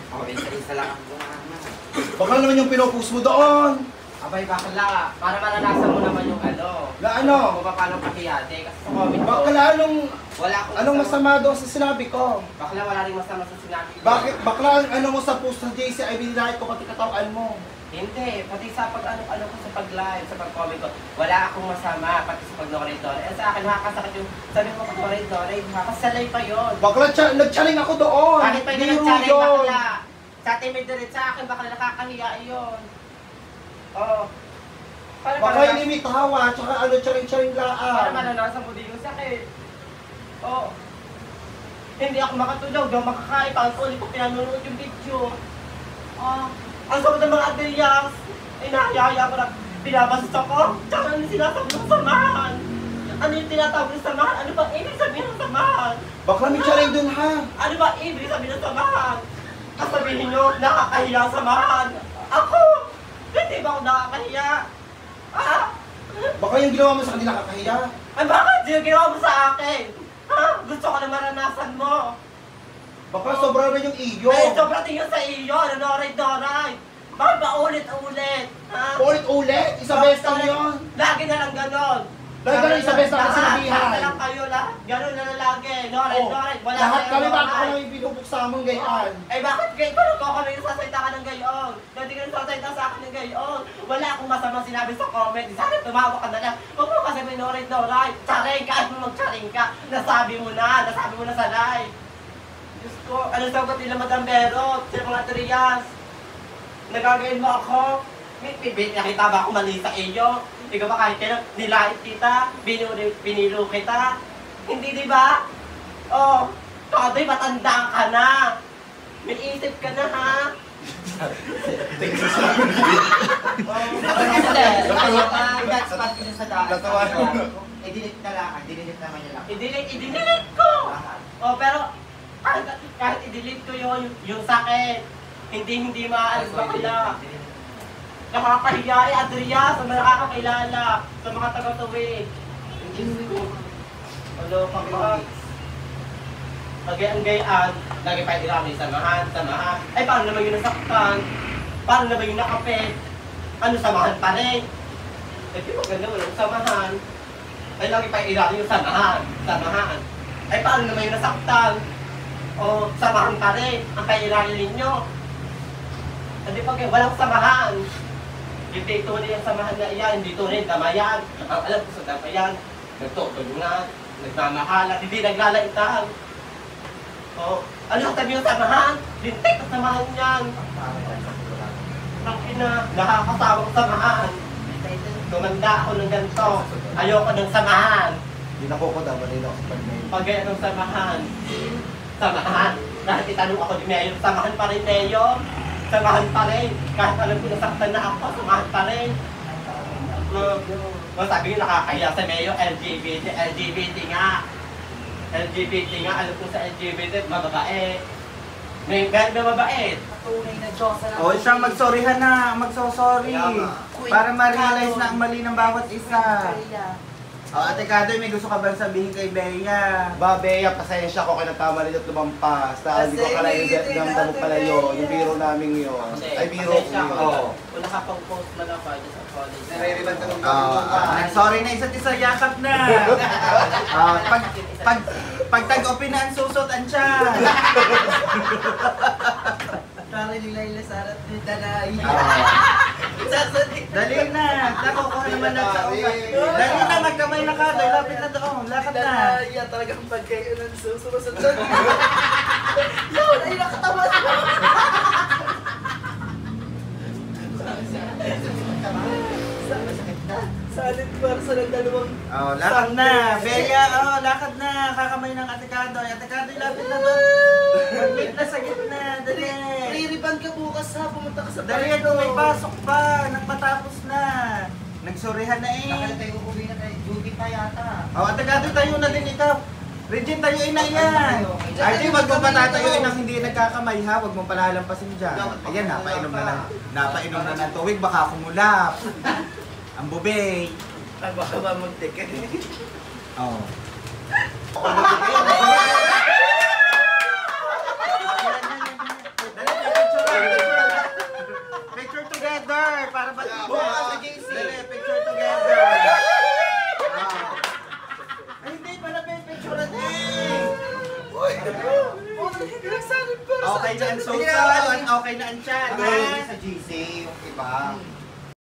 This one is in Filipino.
Okay, isa lang ang bumahan. Baka naman yung pinopost mo doon. Abay, bakla. Para maranasan mo naman yung ano. Na ano? Kung paano pakiyate. Kasi sa comment ko, Bakla, wala akong anong masama doon sa sinabi ko? Bakla, wala rin masama sa sinabi ko. Bakit? Bakla, ano mo sa post ng JC ay binilahit ko pati katawan mo. Hindi, pati sa pag-ano ko sa pag-live, sa pag-comment ko, wala akong masama, pati sa pag-noradore. Eh sa akin, nakakasakit yung sabi mo pag-noradore, nakasalay pa yun. Bakla, nag-charing ako doon. Bakit pa yun nag-charing, bakla? Sa atin may diret sa akin, bakla nakakahiya yun. Oo. Baka inimit hawa, tsaka ano, charing-charing Para laan. maranasan mo din yung sakit. Oo. Hindi ako makatulog, daw makakain, pang ulit ko pinanonood yung video. Ang sabi ng mga adelyas, inahayaya ko na binabastos ako. Tsaka ano yung sinasabi ng samahan? Ano yung tinatawag ng samahan? Ano ba ibig sabihin ng samahan? Bakla, may charing doon ha. Ano ba ibig sabihin ng samahan? Kasabihin nyo, nakakahiya ang samahan. Ako! Hindi ba ako nakakahiya? Baka yung ginawa mo sa kanila kakahiya. Ay bakit? Yung ginawa mo sa akin? Gusto ko na maranasan mo. Baka sobra rin yung iyo. Ay, sobra tingin sa iyo. Noray-noray. Bakit ba ulit-ulit? Ulit-ulit? Isa beses lang yun. Lagi na lang ganon. Lagi na lang isa beses lang sinabihan. Lahat na lang kayo lahat. Ganon na lang lagi. Noray-noray. Wala Lahat kayong kami baka noray. kami binubuksa mong gayaan. Eh bakit kayo? Paano ko kami nasasalita ka ng gayon? Hindi ka nasasalita sa akin ng gayon. Wala akong masamang sinabi sa comment. Sana tumawa ka na lang. Huwag mo kasi may noray-noray. Charing ka. Ano mag-charing ka? Nasabi mo na sa live. Diyos ko, ano sagot nila Madam Berot? Sila mga Trias. Nagagayin mo ako? Nakita ba ako mali sa iyo? Ikaw ba kahit kailan nilait kita? Binilo kita? Hindi, di ba? Oh, Todoy, matanda ka na. May isip ka na, ha? That's part ko sa daan. I-delete na lang. I-delete naman niya lang. I-delete ko! Oh, pero kahit i-delete ko yung sakit, hindi maaalis bakla. Nakakahiya Adria sa mga nakakakilala, sa mga taga-tuwid. Ano, pag gayaan, lagi pa hindi kami samahan. Ay, paano naman yung nasaktan? Paano naman yung nakapit? Ano, samahan pa rin? Eh, di maganda walang samahan. Ay, lagi pa ilalim yung samahan. Ay, paano naman yung nasaktan? O, samahan pa rin. Ang kailangan ninyo. Hindi pag walang samahan. Hindi tunay ang samahan na iyan. Hindi tunay ang damayan. Ang alam ko sa damayan, nagtutulungan, nagmamahalan, hindi naglalaitan. O, ano ang sabi yung samahan? Lintik ang samahan niyan. Nakina, nakakasawang samahan. Tumanda ako ng ganito. Ayoko ng samahan. Hindi na ko dapat ako sa pag-mail. Pag ganyan samahan. Kahit itanong ako ni Mayor, samahan pa rin Mayor. Samahan pa rin. Kahit alam ko nasaktan na ako, samahan pa rin. Sabi nyo nakakaya sa Mayor, LGBT nga. LGBT nga, alam ko sa LGBT, mababait. May mababait. Tunay na Diyos na O, siyang magsorryhan na, magsosorry. Para ma-realize na ang mali ng bawat isa. O, Ate Kadoy, may gusto ka bang sabihin kay Bea? Bea, pasensya ko kaya nagkamali at lumampas. Dahil hindi ko kala yung damdam pala yun. Yung biro namin yun. Ay, biro ko yun. Kung nakapag-post man ako, I just apologize. Naririban ka ng Sorry na isa't isa, yakap na. Pag tag-open na ang susot, ang tiyan. Dali ni Laila Sarat ni Tanay. Dali na, nakukuha naman na sa ugat. Dali na, magkamay na Kadoy, lapit na doon, lakad na. Tanay, talagang pagkayo ng susunod. Yun, ay nakatawa siya. Salad para sa dalawang... Oh, lakad na. Bea, lakad na. Kakamay ng Ate Kadoy. Ate Kadoy, lapit na doon. Maglit na sa gitna. Dali. Ririban ka bukas ha. Pumunta ka sa Dali, ito may pasok pa. Nagpatapos na. Nagsurihan na eh. Nakala tayo uuwi na tayo. Duty pa yata. Oh, Ate Kadoy, tayo na din ikaw. Regine, tayuin na yan. Archie, wag mong patatayuin ang hindi nagkakamay ha. Wag mong palalampasin dyan. Ayan, napainom na ng tuwig. Baka kumulap. Ang bubay. Baka ba muntik eh. Oo. para ba Bukas sa JC. Dali, picture together. Ay, hindi pala picture eh. Okay na ang social, okay na ang chat, ha? Sa GC, yung iba.